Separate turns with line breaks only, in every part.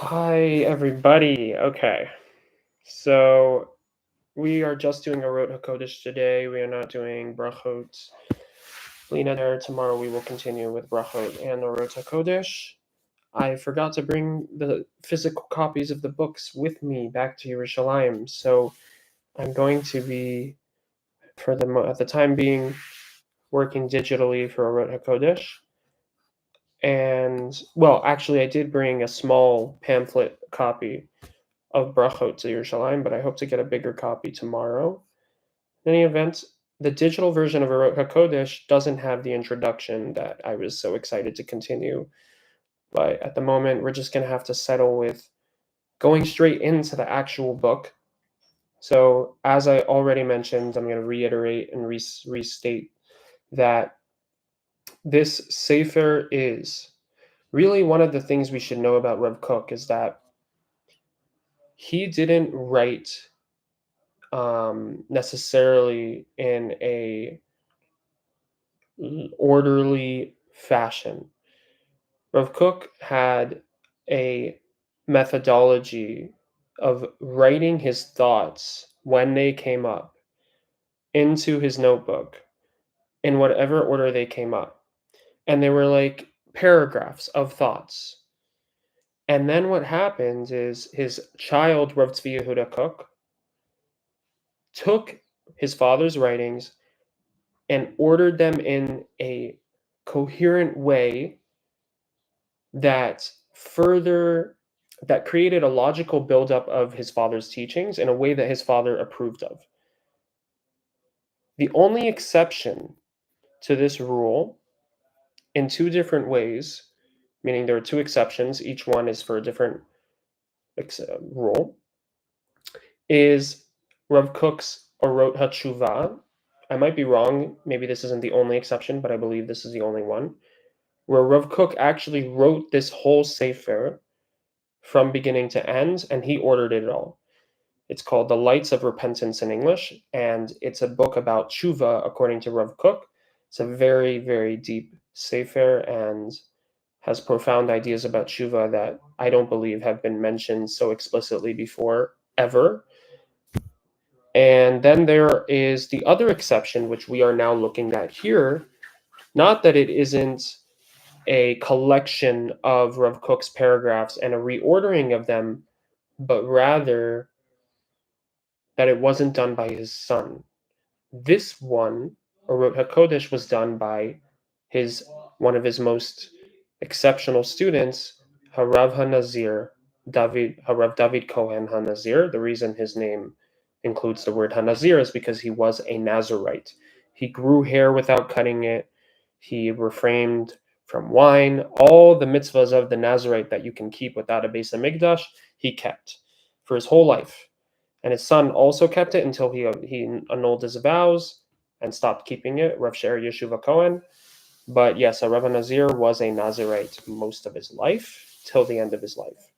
Hi, everybody. Okay, so we are just doing Orot HaKodesh today. We are not doing Brachot. Lena there. Tomorrow we will continue with Brachot and Orot HaKodesh. I forgot to bring the physical copies of the books with me back to Yerushalayim, so I'm going to be, at the time being, working digitally for Orot HaKodesh. And, well, actually, I did bring a small pamphlet copy of Brachot to Yerushalayim, but I hope to get a bigger copy tomorrow. In any event, the digital version of Orot HaKodesh doesn't have the introduction that I was so excited to continue, but at the moment we're just going to have to settle with going straight into the actual book. So, as I already mentioned, I'm going to reiterate and restate that this Sefer is really one of the things we should know about Rav Kook is that he didn't write necessarily in a orderly fashion. Rav Kook had a methodology of writing his thoughts when they came up into his notebook in whatever order they came up. And they were like paragraphs of thoughts. And then what happens is his child, Rav Tzvi Yehuda Kook, took his father's writings and ordered them in a coherent way that created a logical buildup of his father's teachings in a way that his father approved of. The only exception to this rule, in two different ways, meaning there are two exceptions, each one is for a different rule, is Rav Kook's Orot HaTshuva. I might be wrong, maybe this isn't the only exception, but I believe this is the only one, where Rav Kook actually wrote this whole Sefer from beginning to end, and he ordered it all. It's called The Lights of Repentance in English, and it's a book about tshuva according to Rav Kook. It's a very, very deep sefer and has profound ideas about tshuva that I don't believe have been mentioned so explicitly before, ever. And then there is the other exception, which we are now looking at here. Not that it isn't a collection of Rav Kook's paragraphs and a reordering of them, but rather that it wasn't done by his son. This one, Orot HaKodesh, was done by one of his most exceptional students, Harav HaNazir, Harav David Cohen HaNazir. The reason his name includes the word HaNazir is because he was a Nazirite. He grew hair without cutting it. He refrained from wine. All the mitzvahs of the Nazirite that you can keep without a Beis Hamikdash, he kept for his whole life. And his son also kept it until he annulled his vows and stopped keeping it, Rav Sher Yeshuva Cohen. But yes, Rav Nazir was a Nazirite most of his life, till the end of his life.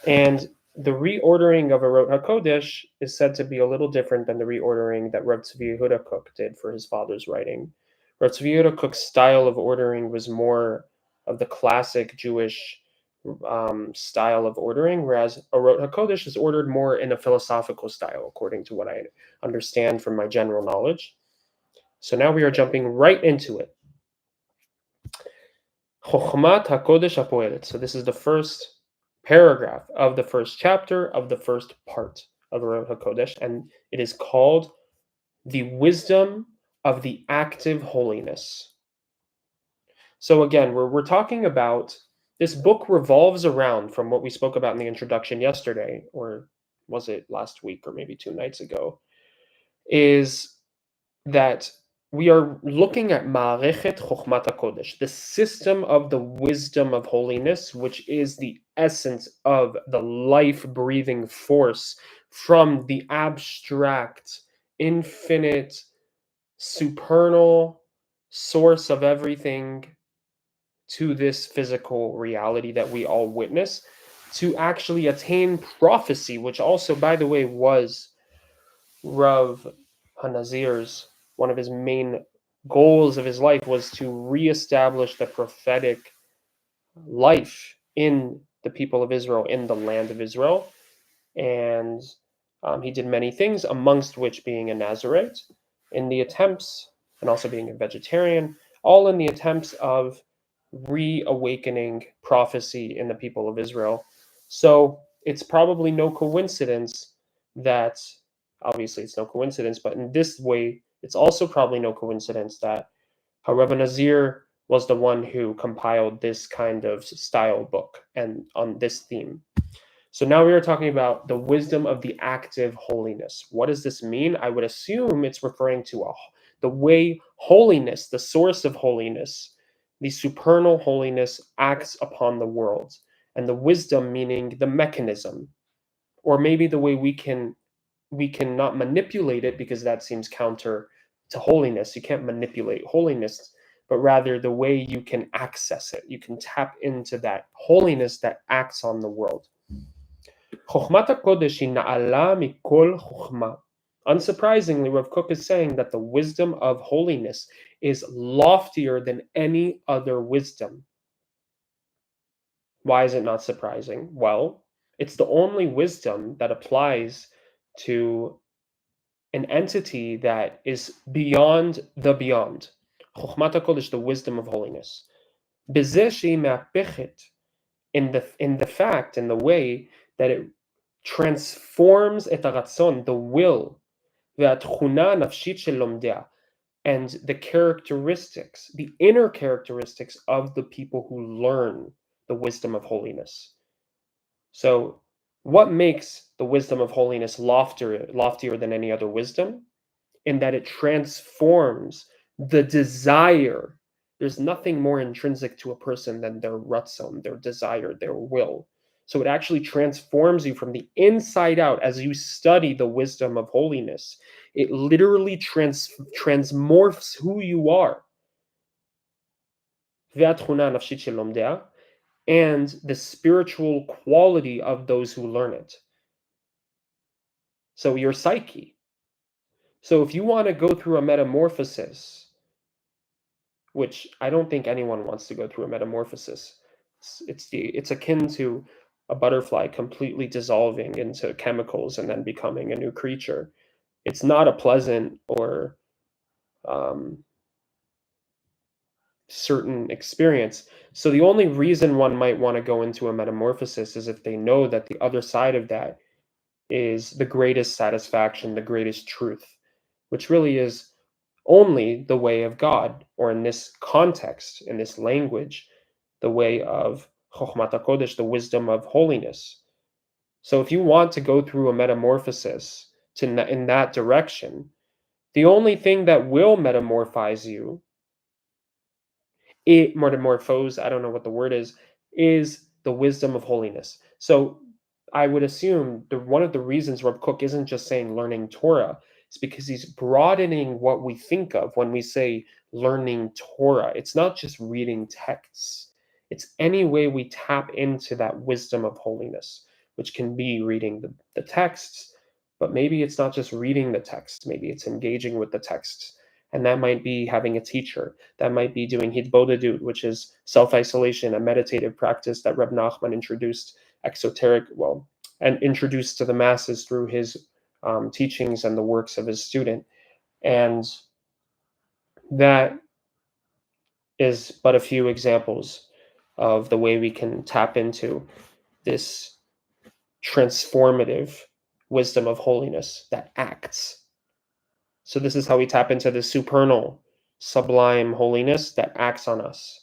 And the reordering of Orot HaKodesh is said to be a little different than the reordering that Rav Tzvi Yehuda Kook did for his father's writing. Rav Tzvi Yehuda Kook's style of ordering was more of the classic Jewish style of ordering, whereas Orot HaKodesh is ordered more in a philosophical style, according to what I understand from my general knowledge. So now we are jumping right into it. Chochmat HaKodesh HaPoelet. So this is the first paragraph of the first chapter of the first part of Orot HaKodesh, and it is called The Wisdom of the Active Holiness. So again, we're talking about, this book revolves around, from what we spoke about in the introduction yesterday, or was it last week or maybe 2 nights ago, is that we are looking at Ma'arechet Chochmat HaKodesh, the system of the wisdom of holiness, which is the essence of the life-breathing force from the abstract, infinite, supernal source of everything to this physical reality that we all witness, to actually attain prophecy, which also, by the way, was Rav HaNazir's, one of his main goals of his life was to reestablish the prophetic life in the people of Israel in the land of Israel. And he did many things, amongst which being a Nazarite, in the attempts, and also being a vegetarian, all in the attempts of reawakening prophecy in the people of Israel. So it's probably no coincidence that, obviously, it's no coincidence, but in this way, it's also probably no coincidence that Rabbi Nazir was the one who compiled this kind of style book and on this theme. So now we are talking about the wisdom of the active holiness. What does this mean? I would assume it's referring to the way holiness, the source of holiness, the supernal holiness acts upon the world. And the wisdom meaning the mechanism, or maybe the way we cannot manipulate it because that seems counter to holiness. You can't manipulate holiness, but rather the way you can access it. You can tap into that holiness that acts on the world. Chokhmat HaKodesh היא נעלה mikol chokhmah. Unsurprisingly, Rav Kook is saying that the wisdom of holiness is loftier than any other wisdom. Why is it not surprising? Well, it's the only wisdom that applies to an entity that is beyond the beyond. Chokhmat HaKodesh, the wisdom of holiness. B'zeh shehi me'apechet, in the fact, in the way that it transforms et haratzon, the will, ve'atchuna nafshit shel lomdea, and the characteristics, the inner characteristics of the people who learn the wisdom of holiness. So, what makes the wisdom of holiness loftier than any other wisdom? In that it transforms the desire. There's nothing more intrinsic to a person than their ratzon, their desire, their will. So it actually transforms you from the inside out as you study the wisdom of holiness. It literally transmorphs who you are. And the spiritual quality of those who learn it. So your psyche. So if you want to go through a metamorphosis, which I don't think anyone wants to go through a metamorphosis. It's akin to a butterfly completely dissolving into chemicals and then becoming a new creature. It's not a pleasant or certain experience. So the only reason one might want to go into a metamorphosis is if they know that the other side of that is the greatest satisfaction, the greatest truth, which really is only the way of God, or in this context, in this language, the way of Chokhmat HaKodesh, the wisdom of holiness. So if you want to go through a metamorphosis in that direction, the only thing that will metamorphose you, metamorphose, I don't know what the word is the wisdom of holiness. So I would assume one of the reasons Reb Kook isn't just saying learning Torah is because he's broadening what we think of when we say learning Torah. It's not just reading texts. It's any way we tap into that wisdom of holiness, which can be reading the texts, but maybe it's not just reading the text. Maybe it's engaging with the texts. And that might be having a teacher. That might be doing hitbodedut, which is self-isolation, a meditative practice that Reb Nachman introduced and introduced to the masses through his teachings and the works of his student. And that is but a few examples of the way we can tap into this transformative wisdom of holiness that acts. So this is how we tap into the supernal, sublime holiness that acts on us.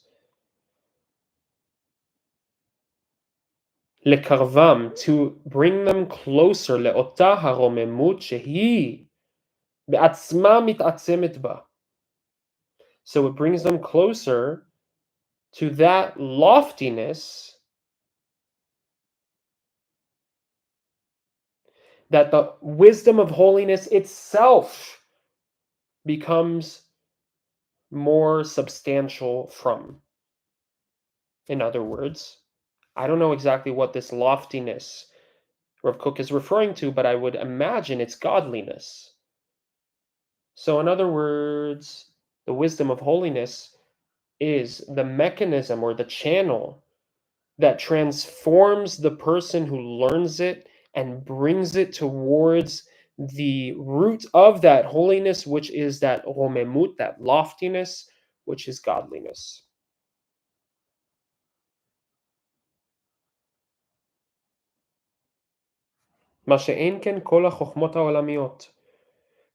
לקרבם, to bring them closer לאותה הרוממות שהיא בעצמה מתעצמת בה. So it brings them closer to that loftiness that the wisdom of holiness itself becomes more substantial from. In other words, I don't know exactly what this loftiness Rav Kook is referring to, but I would imagine it's godliness. So in other words, the wisdom of holiness is the mechanism or the channel that transforms the person who learns it and brings it towards the root of that holiness, which is that romemut, that loftiness, which is godliness. מה שאין כן כל החוכמות העולמיות.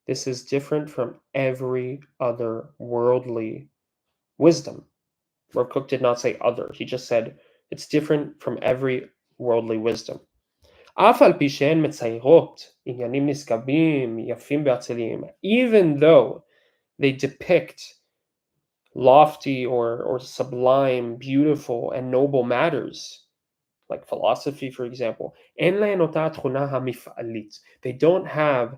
This is different from every other worldly wisdom. Rav Kook did not say other. He just said it's different from every worldly wisdom. אף על פי שהן מציירות עניינים נשגבים, יפים ואציליים, even though they depict lofty or sublime, beautiful, and noble matters, like philosophy, for example, אין להן אותה התכונה המפעלית. They don't have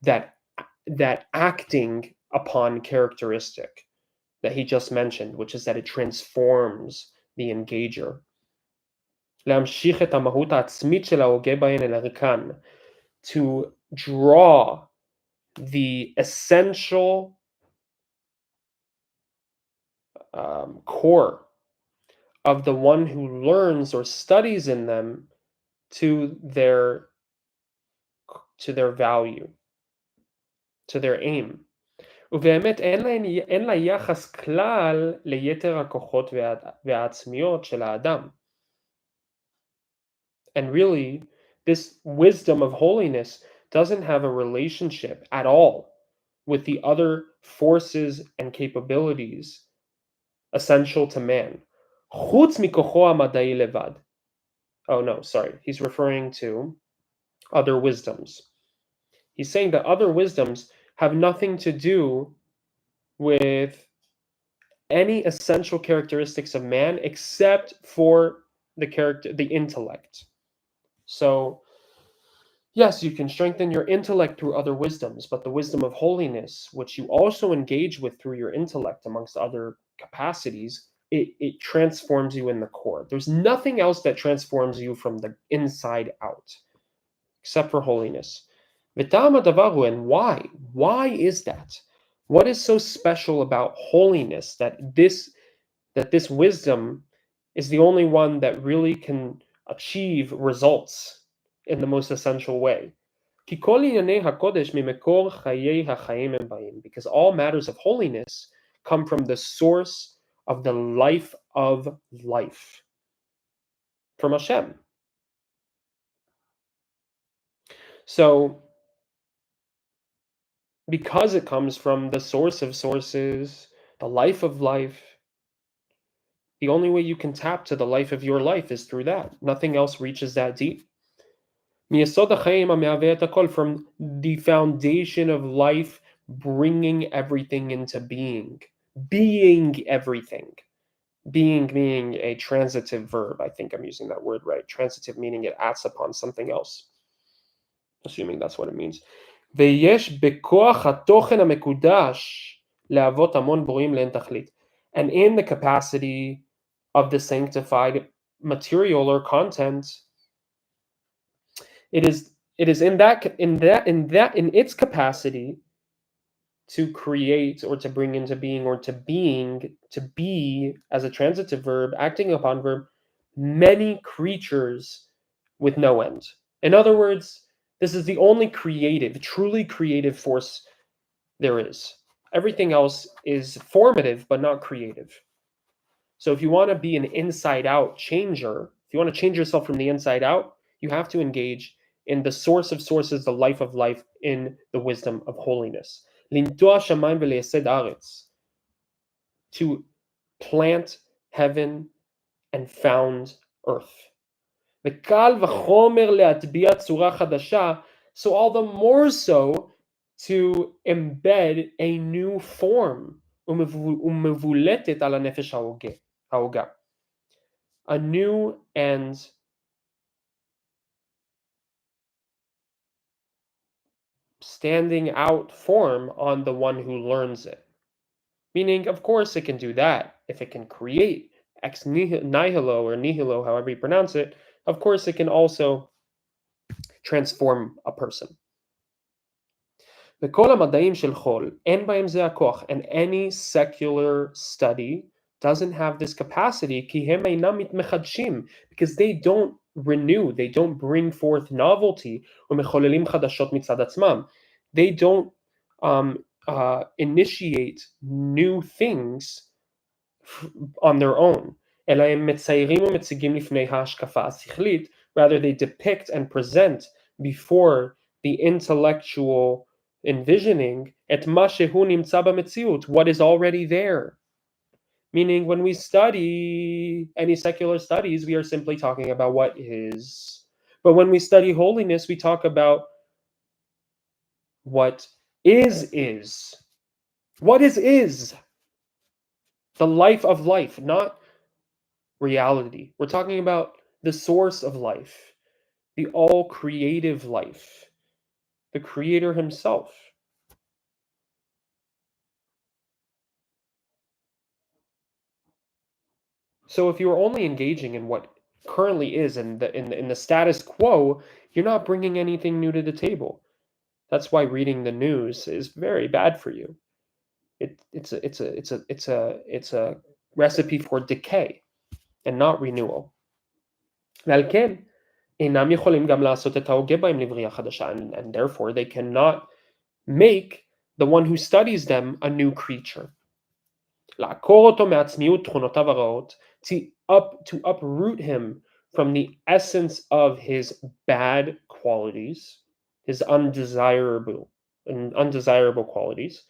that acting upon characteristic that he just mentioned, which is that it transforms the engager. להמשיך את המהות העצמית של ההוגה בהן אל ערכן, to draw the essential core of the one who learns or studies in them to their value, to their aim. ובאמת אין לה יחס כלל ליתר הכוחות והעצמיות של האדם. And really, this wisdom of holiness doesn't have a relationship at all with the other forces and capabilities essential to man. חוץ מכוחו המדעי לבד. Oh no, sorry. He's referring to other wisdoms. He's saying that other wisdoms have nothing to do with any essential characteristics of man except for the intellect. So, yes, you can strengthen your intellect through other wisdoms, but the wisdom of holiness, which you also engage with through your intellect amongst other capacities, it transforms you in the core. There's nothing else that transforms you from the inside out, except for holiness. And why? Why is that? What is so special about holiness that this wisdom is the only one that really can achieve results in the most essential way? Because all matters of holiness come from the source of the life of life, from Hashem. So, because it comes from the source of sources, the life of life, the only way you can tap to the life of your life is through that. Nothing else reaches that deep. From the foundation of life, bringing everything into being. Being everything. Being being a transitive verb. I think I'm using that word right. Transitive meaning it acts upon something else. Assuming that's what it means. ויש בכוח התוכן המקודש להוות המון ברואים לאין תכלית. And in the capacity of the sanctified material or content, it is in its capacity to create or to bring into being or to be as a transitive verb, acting upon verb, many creatures with no end. In other words, this is the only truly creative force there is. Everything else is formative but not creative. So if you want to be an inside-out changer, if you want to change yourself from the inside out, you have to engage in the source of sources, the life of life, in the wisdom of holiness. To plant heaven and found earth. So all the more so to embed a new form, a new and standing out form on the one who learns it. Meaning, of course, it can do that. If it can create ex nihilo or nihilo, however you pronounce it, of course, it can also transform a person. וכל המדעים של חול, אין בהם זה הכוח, and any secular study doesn't have this capacity, because they don't renew, they don't bring forth novelty. They don't initiate new things on their own. Rather, they depict and present before the intellectual envisioning what is already there. Meaning, when we study any secular studies, we are simply talking about what is. But when we study holiness, we talk about what is. What is the life of life, not reality. We're talking about the source of life, the all creative life, the creator himself. So if you're only engaging in what currently is in the status quo, you're not bringing anything new to the table. That's why reading the news is very bad for you. It's a recipe for decay and not renewal. ועל כן, אינם יכולים גם לעשות את ההוגה בהם לבריאה חדשה, and therefore they cannot make the one who studies them a new creature. לעקור אותו מעצמיות תכונותיו הרעות, to uproot him from the essence of his bad qualities, his undesirable qualities.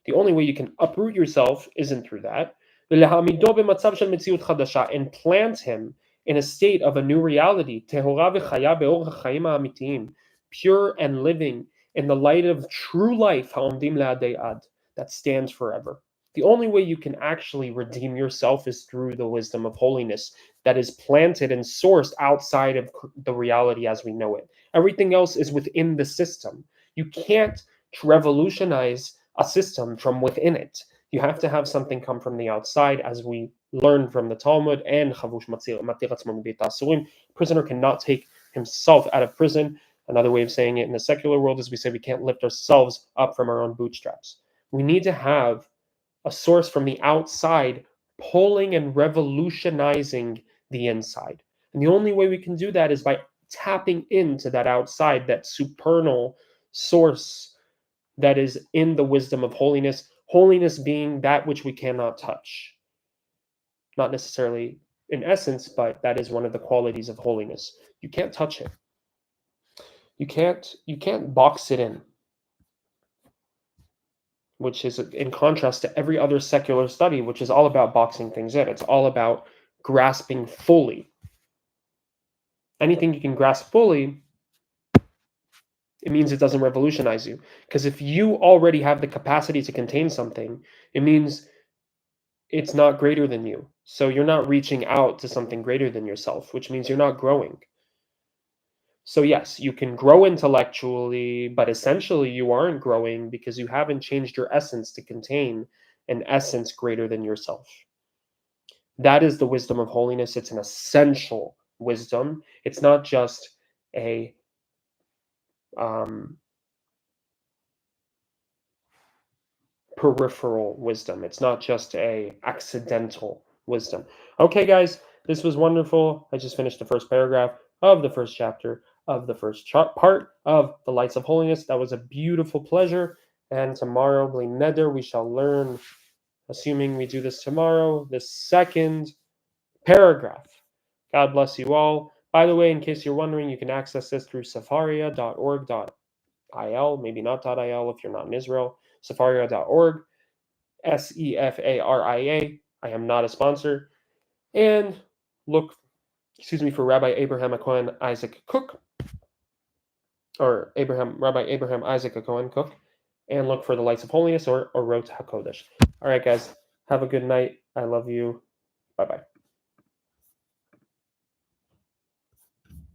The only way you can uproot yourself isn't through that. ולהעמידו במצב של מציאות חדשה, and plant him in a state of a new reality, טהורה וחיה באור החיים האמיתיים, pure and living in the light of true life, העומדים לעדי עד, that stands forever. The only way you can actually redeem yourself is through the wisdom of holiness that is planted and sourced outside of the reality as we know it. Everything else is within the system. You can't revolutionize a system from within it. You have to have something come from the outside, as we learn from the Talmud and Chavush Matir Atzmo Beit Asurim. Prisoner cannot take himself out of prison. Another way of saying it in the secular world is we say we can't lift ourselves up from our own bootstraps. We need to have a source from the outside pulling and revolutionizing the inside. And the only way we can do that is by tapping into that outside, that supernal source that is in the wisdom of holiness, holiness being that which we cannot touch. Not necessarily in essence, but that is one of the qualities of holiness. You can't touch it. You can't box it in, which is in contrast to every other secular study, which is all about boxing things in. It's all about grasping fully. Anything you can grasp fully, it means it doesn't revolutionize you. Because if you already have the capacity to contain something, it means it's not greater than you. So you're not reaching out to something greater than yourself, which means you're not growing. So yes, you can grow intellectually, but essentially you aren't growing because you haven't changed your essence to contain an essence greater than yourself. That is the wisdom of holiness. It's an essential wisdom. It's not just a peripheral wisdom. It's not just a accidental wisdom. Okay, guys, this was wonderful. I just finished the first paragraph of the first chapter of the first part of the Lights of Holiness. That was a beautiful pleasure. And tomorrow, Bli Neder, we shall learn, assuming we do this tomorrow, the second paragraph. God bless you all. By the way, in case you're wondering, you can access this through sefaria.org.il, maybe not .il if you're not in Israel. Sefaria.org, Sefaria. I am not a sponsor. And look, for Rabbi Abraham Cohen Isaac Cook, or Rabbi Abraham Isaac Cohen Cook, and look for the Lights of Holiness or Orot HaKodesh. All right, guys, have a good night. I love you. Bye-bye.